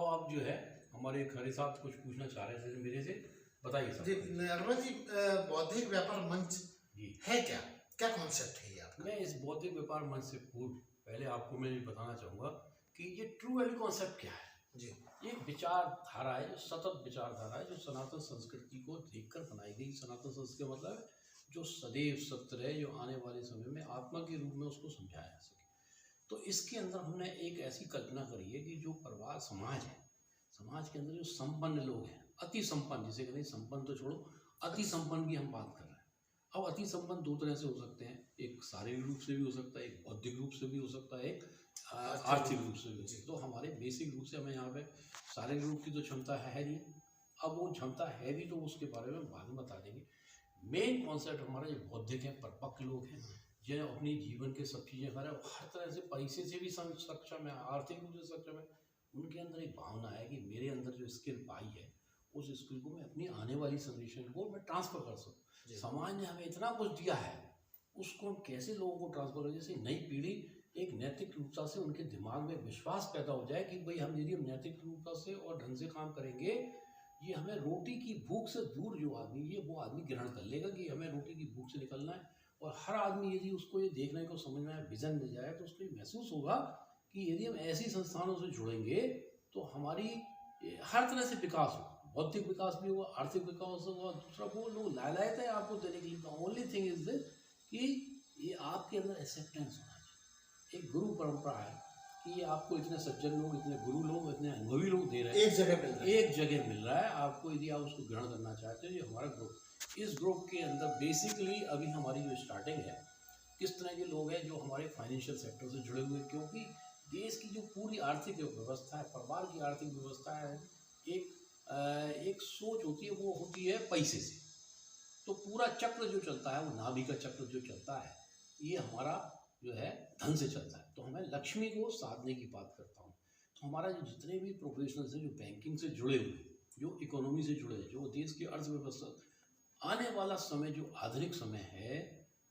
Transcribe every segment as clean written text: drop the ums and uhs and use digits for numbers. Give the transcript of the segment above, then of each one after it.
अब आप जो है हमारे खरे साहब कुछ पूछना चाह रहे थे मेरे से, बताइए साहब। जी अरविंद जी, बौद्धिक व्यापार मंच जी है क्या, क्या कॉन्सेप्ट है ये आपका? मैं इस बौद्धिक व्यापार मंच से पूर्व पहले आपको मैं ये बताना चाहूँगा कि ये ट्रू वैल्यू कॉन्सेप्ट क्या है। जी ये एक विचारधारा है, जो सतत विचारधारा है, जो सनातन संस्कृति को देखकर बनाई गई। सनातन संस्कृति मतलब है जो सदैव सत्य है, जो आने वाले समय में आत्मा के रूप में उसको समझाया जा सके। तो इसके अंदर हमने एक ऐसी कल्पना करी है कि जो परिवार समाज है, समाज के अंदर जो संपन्न लोग हैं, अति संपन्न, जिसे कहते हैं संपन्न तो छोड़ो, अति संपन्न की हम बात कर रहे हैं। अब अति संपन्न दो तरह से हो सकते हैं, एक शारीरिक रूप से भी हो सकता है, एक बौद्धिक रूप से भी हो सकता है, एक आर्थिक रूप से भी हो सकता है। तो हमारे बेसिक रूप से हमें यहाँ पे शारीरिक रूप की तो क्षमता है नहीं। अब वो क्षमता है भी तो उसके बारे में बाद में बता देंगे। मेन कॉन्सेप्ट हमारा जो बौद्धिक है, परिपक्व लोग हैं, जो अपनी जीवन के सब चीज़ें कर रहे हैं, हर तरह से पैसे से भी सक्षम है, आर्थिक रूप से सक्षम है। उनके अंदर एक भावना है कि मेरे अंदर जो स्किल पाई है, उस स्किल को मैं अपनी आने वाली जनरेशन को मैं ट्रांसफ़र कर सकूँ। समाज ने हमें इतना कुछ दिया है, उसको हम कैसे लोगों को ट्रांसफ़र करें, जैसे नई पीढ़ी एक नैतिक रूपता से उनके दिमाग में विश्वास पैदा हो जाए कि भाई हम यदि हम नैतिक रूपता से और ढंग से काम करेंगे, ये हमें रोटी की भूख से दूर जो आदमी ये वो आदमी ग्रहण कर लेगा कि हमें रोटी की भूख से निकलना है। और हर आदमी यदि उसको ये देखने को समझना है, विज़न मिल जाए, तो उसको ये महसूस होगा कि यदि हम ऐसी संस्थानों से जुड़ेंगे तो हमारी हर तरह से विकास होगा, बौद्धिक विकास भी होगा, आर्थिक विकास होगा। दूसरा वो लोग लालयत है आपको देने के लिए। ओनली थिंग इज दिस कि ये आपके अंदर एक्सेप्टेंस होना चाहिए। एक गुरु परंपरा है कि ये आपको इतने सज्जन लोग, इतने गुरु लोग, इतने अनुभवी लोग दे रहे हैं, एक जगह मिल रहा है, एक जगह मिल रहा है आपको। यदि आप उसको ग्रहण करना चाहते हो, ये हमारा ग्रुप, इस ग्रुप के अंदर बेसिकली अभी हमारी जो स्टार्टिंग है, किस तरह के लोग हैं जो हमारे फाइनेंशियल सेक्टर से जुड़े हुए, क्योंकि देश की जो पूरी आर्थिक व्यवस्था है, परिवार की आर्थिक व्यवस्था है, एक सोच होती है, वो होती है पैसे से। तो पूरा चक्र जो चलता है, वो नाभि का चक्र जो चलता है, ये हमारा जो है धन से चलता है। तो हमें लक्ष्मी को साधने की बात करता हूँ। तो हमारा जो जितने भी प्रोफेशनल्स हैं जो बैंकिंग से जुड़े हुए हैं, जो इकोनॉमी से जुड़े हैं, जो देश की अर्थव्यवस्था, आने वाला समय जो आधुनिक समय है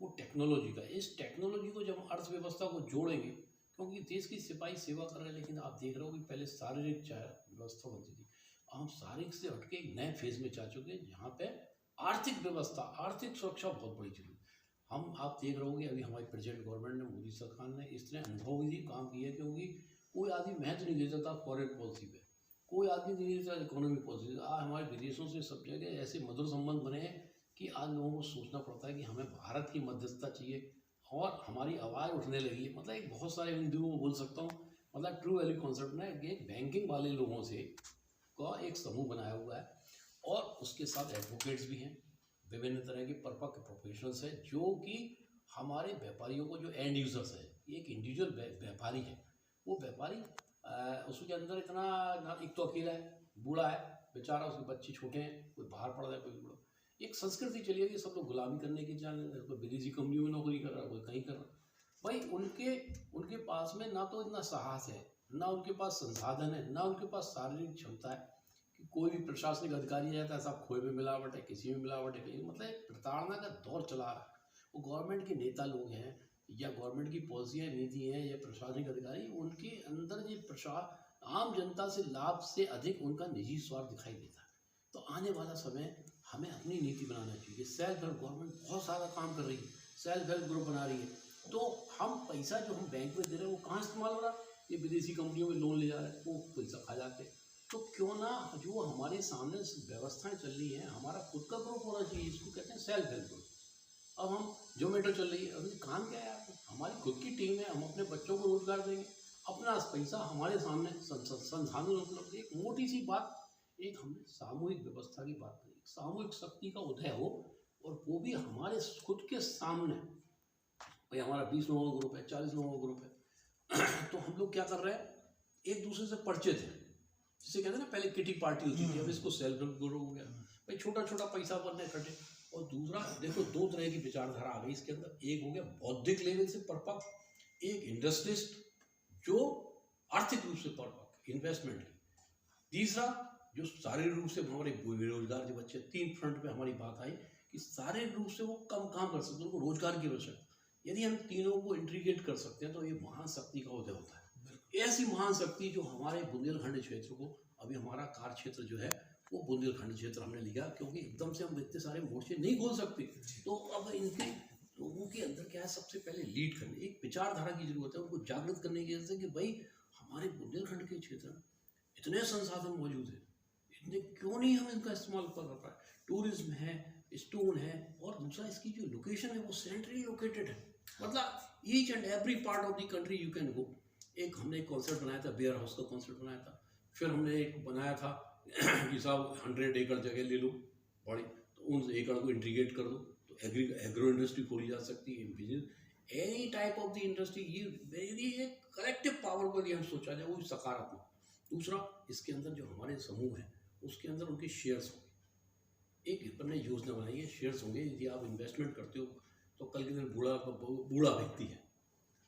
वो टेक्नोलॉजी का। इस टेक्नोलॉजी को जब हम अर्थव्यवस्था को जोड़ेंगे, क्योंकि देश की सिपाही सेवा कर रहे हैं, लेकिन आप देख रहे हो कि पहले शारीरिक व्यवस्था बनती थी, हम शारीरिक से हटके एक नए फेज में जा चुके हैं, जहाँ पे आर्थिक व्यवस्था, आर्थिक सुरक्षा बहुत बड़ी जरूरी। हम आप देख रहे होंगे अभी हमारी प्रेजेंट गवर्नमेंट ने, मोदी सरकार ने इस तरह अनुभवी काम किया है, क्योंकि कोई आदमी महत्व नहीं देता था फॉरेन पॉलिसी पे, कोई आदमी नहीं देता इकोनॉमी पॉलिसी। आज हमारे विदेशों से सब जगह ऐसे मधुर संबंध बने हैं कि आज लोगों को सोचना पड़ता है कि हमें भारत की मध्यस्थता चाहिए, और हमारी आवाज़ उठने लगी है। मतलब एक बहुत सारे हिंदुओं को बोल सकता हूँ, मतलब ट्रू वैल्यू कॉन्सेप्ट ने एक बैंकिंग वाले लोगों से का एक समूह बनाया हुआ है, और उसके साथ एडवोकेट्स भी हैं, विभिन्न तरह के परिपक्व प्रोफेशनल्स हैं, जो कि हमारे व्यापारियों को, जो एंड यूजर्स है, एक इंडिविजुअल व्यापारी है, वो व्यापारी उसके अंदर इतना, एक तो अकेला है, बूढ़ा है बेचारा, उसके बच्चे छोटे हैं, कोई बाहर पड़ रहा है, कोई बूढ़ा। एक संस्कृति चली है कि सब लोग गुलामी करने की जाने, कोई विदेशी कंपनियों में नौकरी कर रहा है, कोई कहीं कर रहा है। भाई उनके पास में ना तो इतना साहस है, ना उनके पास संसाधन है, ना उनके पास शारीरिक क्षमता है कि कोई भी प्रशासनिक अधिकारी है तो ऐसा खोए में मिलावट है, किसी में मिलावट है, मतलब एक प्रताड़ना का दौर चला रहा है। वो गवर्नमेंट के नेता लोग हैं, या गवर्नमेंट की पॉलिसियाँ नीति हैं, या प्रशासनिक अधिकारी, उनके अंदर जो आम जनता से लाभ से अधिक उनका निजी स्वार्थ दिखाई देता है। तो आने वाला समय हमें अपनी नीति बनाना चाहिए। सेल्फ हेल्प गवर्नमेंट बहुत सारा काम कर रही है, सेल्फ हेल्प ग्रुप बना रही है, तो हम पैसा जो हम बैंक में दे रहे हैं वो कहाँ इस्तेमाल हो रहा है? ये विदेशी कंपनियों में लोन ले जा रहे हैं, वो पैसा खा जाते हैं। तो क्यों ना जो हमारे सामने व्यवस्थाएं चल रही हैं, हमारा खुद का ग्रुप होना चाहिए, इसको कहते हैं सेल्फ हेल्प ग्रुप। अब हम जोमेटो चल रही है, अभी काम क्या है आपको? हमारी खुद की टीम है, हम अपने बच्चों को रोजगार देंगे, अपना पैसा हमारे सामने संसाधन उपलब्ध। एक मोटी सी बात, एक हमने सामूहिक व्यवस्था की बात करी, सामूहिक शक्ति का उदय हो, और वो भी हमारे खुद के सामने। भाई हमारा 20 लोगों का ग्रुप है, 40 लोगों का ग्रुप है, तो हम लोग क्या कर रहे हैं, एक दूसरे से परिचित हैं, जिसे कहते हैं ना पहले किटी पार्टी होती थी, अब इसको सेल्फ हेल्प ग्रुप हो गया। भाई छोटा छोटा पैसा बनने इकट्ठे। और दूसरा देखो, दो तरह की विचारधारा आ गई इसके अंदर। एक हो गया बौद्धिक लेवल से परिपक्व, एक इंडस्ट्रिस्ट जो आर्थिक रूप से परिपक्व, इन्वेस्टमेंट की। तीसरा जो शारीरिक रूप से हमारे बेरोजगार जो बच्चे, तीन फ्रंट पे हमारी बात आई कि शारीरिक रूप से वो कम काम कर सकते हैं, उनको रोजगार की आवश्यकता। यदि हम तीनों को इंटीग्रेट कर सकते हैं तो ये महान शक्ति का उदय होता है। ऐसी महान शक्ति जो हमारे बुंदेलखंड क्षेत्र को, अभी हमारा कार्य क्षेत्र जो है वो बुंदेलखंड क्षेत्र हमने लिया, क्योंकि एकदम से हम इतने सारे मोर्चे नहीं खोल सकते। तो अब इनके लोगों के अंदर क्या है, सबसे पहले लीड करने, एक विचारधारा की जरूरत है, उनको जागृत करने की जरूरत है कि भाई हमारे बुंदेलखंड के क्षेत्र में इतने संसाधन मौजूद हैं, इतने क्यों नहीं हम इनका इस्तेमाल कर पाए। टूरिज्म है, स्टोन है, और दूसरा इसकी जो लोकेशन है वो सेंट्रली लोकेटेड है, मतलब each and every part of the country you can go. एक हमने एक कॉन्सेप्ट बनाया था, बेयर हाउस का कॉन्सेप्ट बनाया था। फिर हमने एक बनाया था कि साहब 100 एकड़ जगह ले लो बड़ी, तो उन एकड़ को इंटीग्रेट कर दो, तो एग्रो इंडस्ट्री खोली जा सकती है, business any type of the industry. ये वेरी एक कलेक्टिव पावर को यदि हम सोचा जाए वो सकारात्मक। दूसरा, इसके अंदर जो हमारे समूह है उसके अंदर उनके शेयर्स होंगे, एक हमने योजना बनाई है, शेयर्स होंगे। यदि आप इन्वेस्टमेंट करते हो तो कल के दिन बूढ़ा व्यक्ति है,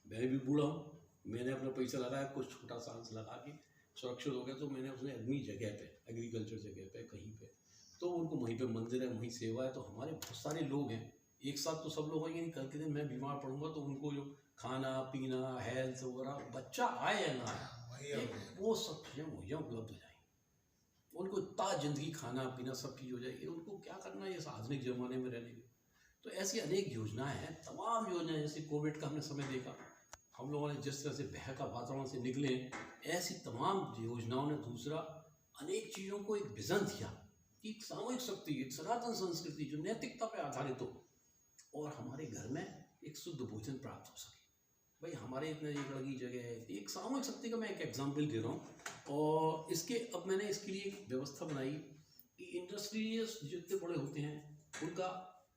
मैं भी बूढ़ा हूँ, मैंने अपना पैसा लगाया, कुछ छोटा सा लगा के सुरक्षित हो गया, तो मैंने उसने अपनी जगह पे, एग्रीकल्चर जगह पे कहीं पे, तो उनको वहीं पे मंदिर है, वहीं सेवा है। तो हमारे बहुत सारे लोग हैं, एक साथ तो सब लोग आएंगे नहीं, कल के दिन मैं बीमार पड़ूंगा तो उनको जो खाना पीना हेल्थ वगैरह, बच्चा आए या ना आए, वो सब चीज़ें मुहैया उपलब्ध हो जाएंगी, उनको इतना जिंदगी खाना पीना सब चीज़ हो जाएगी, उनको क्या करना है इस आधुनिक ज़माने में रहने की। तो ऐसी अनेक योजनाएं हैं, तमाम योजनाएं। जैसे कोविड का हमने समय देखा, हम लोगों ने जिस तरह से भय का वातावरण से निकले, ऐसी तमाम योजनाओं ने दूसरा अनेक चीज़ों को एक विजन दिया कि एक सामूहिक शक्ति, एक सनातन संस्कृति जो नैतिकता पर आधारित हो, और हमारे घर में एक शुद्ध भोजन प्राप्त हो सके। भाई हमारे इतने एकड़ की जगह है, एक सामूहिक शक्ति का मैं एक एग्जाम्पल दे रहा हूँ। और इसके अब मैंने इसके लिए एक व्यवस्था बनाई कि इंडस्ट्रीज जितने बड़े होते हैं उनका,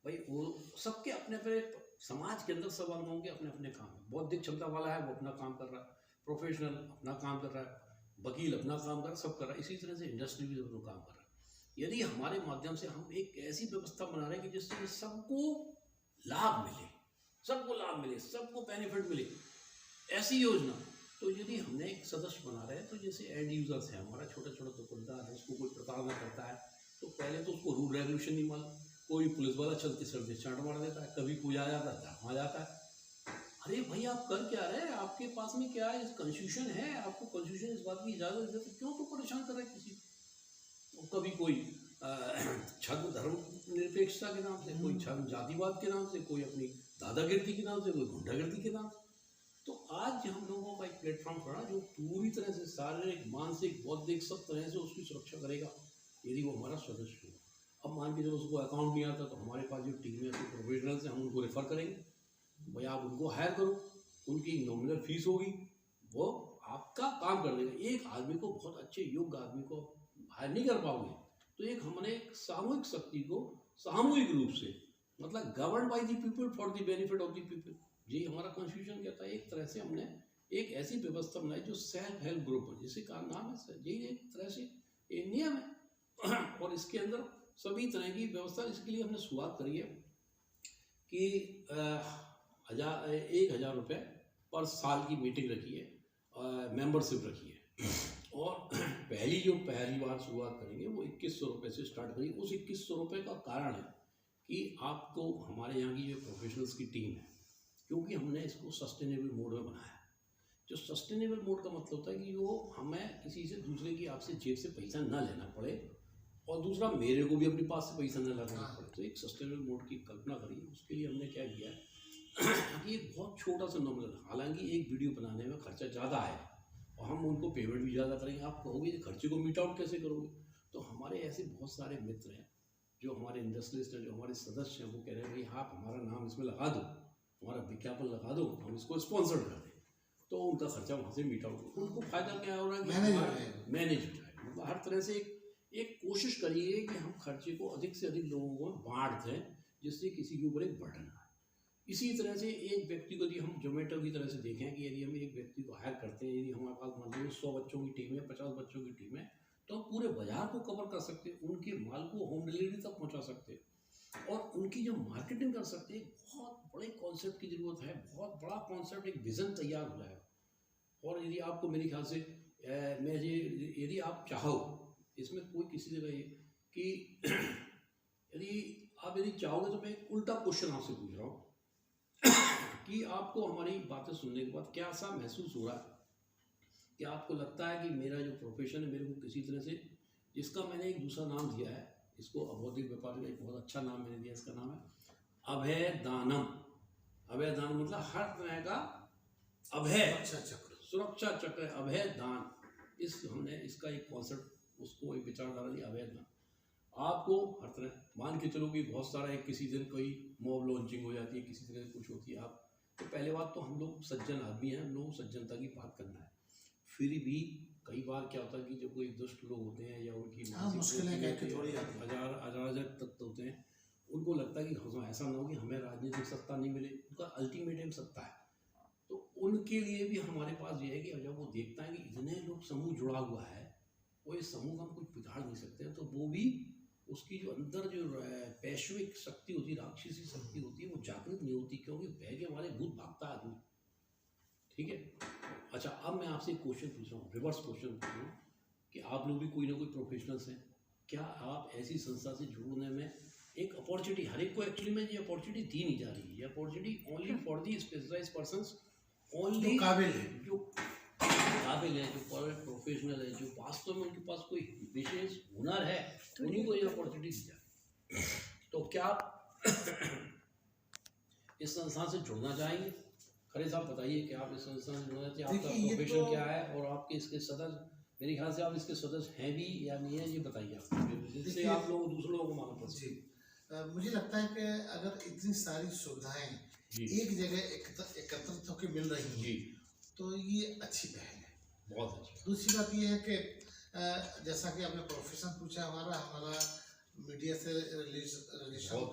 भाई वो सबके अपने अपने समाज के अंदर सब लोगों के अपने अपने काम है। बौद्धिक क्षमता वाला है वो अपना काम कर रहा है, प्रोफेशनल अपना काम कर रहा है, वकील अपना काम कर रहा है, सब कर रहा है। इसी तरह से इंडस्ट्री भी अपना काम कर रहा है। यदि हमारे माध्यम से हम एक ऐसी व्यवस्था बना रहे हैं कि जिससे सबको लाभ मिले, सबको लाभ मिले, सबको बेनिफिट मिले, ऐसी योजना, तो यदि हमने एक सदस्य बना रहे हैं, तो जैसे एंड यूजर्स है हमारा, छोटा छोटा दुकानदार है, उसको कोई प्रताड़ना करता है, तो पहले तो उसको रूल रेगुलेशन नहीं मालूम, कोई पुलिस वाला चलते चलते चांट मार देता है, कभी कोई आ जाता है धर्मा जाता है। अरे भाई आप कर क्या रहे हैं, आपके पास में क्या है, कॉन्स्टिट्यूशन है, आपको कॉन्स्टिट्यूशन इस बात की इजाज़त देता है, क्यों तो परेशान कर रहे हैं किसी को। कभी कोई छद्म धर्म निरपेक्षता के नाम से, कोई छद्म जातिवाद के नाम से, कोई अपनी दादागिरी के नाम से, कोई गुंडागिरी के नाम से। तो आज हम लोगों का एक प्लेटफॉर्म पड़ा जो पूरी तरह से शारीरिक मानसिक बौद्धिक सब तरह से उसकी सुरक्षा करेगा यदि वो हमारा सदस्य हो। अब मान के जब उसको अकाउंट नहीं आता तो हमारे पास जो टीम है, तो प्रोफेशनल्स हैं, हम उनको रेफ़र करेंगे, भाई आप उनको हायर करो, उनकी नॉमिनल फीस होगी, वो आपका काम कर देगा। एक आदमी को, बहुत अच्छे योग्य आदमी को हायर नहीं कर पाओगे। तो एक हमने एक सामूहिक शक्ति को सामूहिक रूप से, मतलब govern by the people for the benefit of the people, यही हमारा कॉन्स्टिट्यूशन कहता है। एक तरह से हमने एक ऐसी व्यवस्था बनाई जो सेल्फ हेल्प ग्रुप है, जिससे का नाम है, यही एक तरह से एक नियम है। और इसके अंदर सभी तरह की व्यवस्था, इसके लिए हमने शुरुआत करी है कि 1,000 रुपये पर साल की मीटिंग रखी है, मेंबरशिप रखी है। और पहली बार शुरुआत करेंगे वो 2,100 रुपये से स्टार्ट करेंगे। उस 2,100 रुपये का कारण है कि आपको हमारे यहाँ की जो प्रोफेशनल्स की टीम है, क्योंकि हमने इसको सस्टेनेबल मोड में बनाया है। जो सस्टेनेबल मोड का मतलब होता है कि वो हमें किसी से दूसरे की आपसे जेब से पैसा ना लेना पड़े, और दूसरा मेरे को भी अपने पास से पैसा न लगाना पड़े। तो एक सस्टेनेबल मोड की कल्पना करी। उसके लिए हमने क्या किया है कि एक बहुत छोटा सा नॉमिनल, हालांकि एक वीडियो बनाने में खर्चा ज़्यादा है और हम उनको पेमेंट भी ज़्यादा करेंगे। आप कहोगे खर्चे को मीट आउट कैसे करोगे, तो हमारे ऐसे बहुत सारे मित्र हैं जो हमारे इंडस्ट्रियलिस्ट हैं, जो हमारे सदस्य हैं, वो कह रहे हैं भाई आप हमारा नाम इसमें लगा दो, हमारा विज्ञापन लगा दो, हम इसको स्पॉन्सर कर दें, तो उनका खर्चा वहाँ से मीट आउट, उनको फायदा क्या हो रहा है कि मैनेज हो जाए। मतलब हर तरह से एक कोशिश करिए कि हम खर्चे को अधिक से अधिक लोगों को बांट दें, जिससे किसी के ऊपर एक बर्डन ना। इसी तरह से एक व्यक्ति को यदि हम जोमेटो की तरह से देखें कि यदि हम एक व्यक्ति को हायर करते हैं, यदि हमारे पास मान लीजिए 100 बच्चों की टीम है, 50 बच्चों की टीम है, तो हम पूरे बाजार को कवर कर सकते हैं, उनके माल को होम डिलीवरी तक पहुंचा सकते हैं और उनकी जो मार्केटिंग कर सकते हैं। बहुत बड़े कॉन्सेप्ट की ज़रूरत है, बहुत बड़ा कॉन्सेप्ट, एक विज़न तैयार हो जाएगा। और यदि आपको मेरे ख्याल से यदि आप चाहो, इसमें कोई किसी जगह ये कि यदि चाहोगे तो मैं एक उल्टा क्वेश्चन आपसे पूछ रहा हूँ कि आपको हमारी बातें सुनने के बाद क्या सा महसूस हो रहा है कि आपको लगता है कि मेरा जो प्रोफेशन है मेरे को किसी तरह से, इसका मैंने एक दूसरा नाम दिया है, इसको अबौधिक व्यापार का एक बहुत अच्छा नाम मैंने दिया, इसका नाम है अभय दानम। अभय दान मतलब हर तरह का अभय, अच्छा चक्र। सुरक्षा चक्र, अभय दान, इस हमने इसका एक कॉन्सेप्ट, उसको एक विचारधारा दी, अभय दान। आपको हर तरह मान के चलो कि बहुत सारा एक किसी दिन कोई मॉब लॉन्चिंग हो जाती है, किसी तरह से कुछ होती है, आप तो पहले बात तो हम लोग सज्जन आदमी हैं, हम लोग सज्जनता की बात करना है। फिर भी कई बार क्या होता है कि जो कोई दुष्ट लोग होते हैं या उनकी मुश्किलें कहके थोड़ी अराजक तत्व होते हैं, उनको लगता है कि हाँ ऐसा ना हो कि हमें राजनीतिक सत्ता नहीं मिले, उनका अल्टीमेट एम सत्ता है। तो उनके लिए भी हमारे पास ये है कि जब वो देखता है कि इतने लोग समूह जुड़ा हुआ है, वो इस समूह का हम कुछ बिगाड़ नहीं सकते हैं, तो वो भी उसकी जो अंदर जो पैश्विक शक्ति होती है, राक्षसी शक्ति होती है, वो जागृत नहीं होती, क्योंकि बह के हमारे भूत भागता है आदमी। ठीक है। अच्छा, अब मैं आपसे एक क्वेश्चन पूछ रहा हूँ, रिवर्स क्वेश्चन पूछ रहा हूँ कि आप लोग भी कोई ना कोई प्रोफेशनल्स हैं, क्या आप ऐसी संस्था से जुड़ने में एक अपॉर्चुनिटी, हर एक को एक्चुअली में ये अपॉर्चुनिटी दी नहीं जा रही है, ये opportunity only for the specialised persons, only जो काबिल है, जो काबिल है, जो प्रोफेशनल है, जो वास्तव में उनके पास कोई विशेष हुनर है, उन्हीं को ये अपॉर्चुनिटी दी जाए। तो क्या आप इस संस्थान से जुड़ना चाहेंगे? खरे साहब बताइए कि आप इस संस्थान से जुड़ना चाहिए, आपका प्रोफेशन क्या है और आपके इसके सदस्य, मेरे ख्याल से आप इसके सदस्य हैं भी या नहीं है, ये बताइए आप, जिससे आप लोग दूसरे लोगों को मालूम पड़ सके। मुझे लगता है कि अगर इतनी सारी सुविधाएं एक जगह एकत्रित होकर मिल रही हैं तो ये अच्छी पहल है, बहुत अच्छी। दूसरी बात ये है कि जैसा कि आपने प्रोफेशन पूछा, हमारा मीडिया से रिलेशन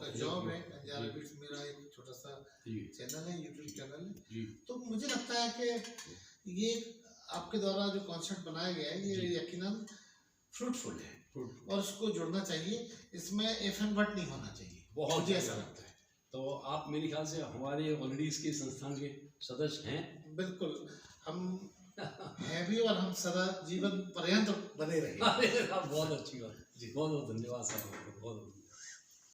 का जॉब है, पंजाब बिट्स मेरा एक छोटा सा चैनल है, यूट्यूब चैनल है। तो मुझे लगता है कि ये आपके द्वारा जो कॉन्सेप्ट बनाया गया है ये यकीनन फ्रूटफुल है और इसको जुड़ना चाहिए, इसमें एफ एंड बट नहीं होना चाहिए, बहुत ऐसा लगता है। तो आप मेरे ख्याल से हमारे ऑलरेडी इसके संस्थान के सदस्य हैं। बिल्कुल, हम हैं भी और हम सदा जीवन पर्यंत बने रहेंगे। बहुत अच्छी बात जी, बहुत बहुत धन्यवाद साहब, बहुत बहुत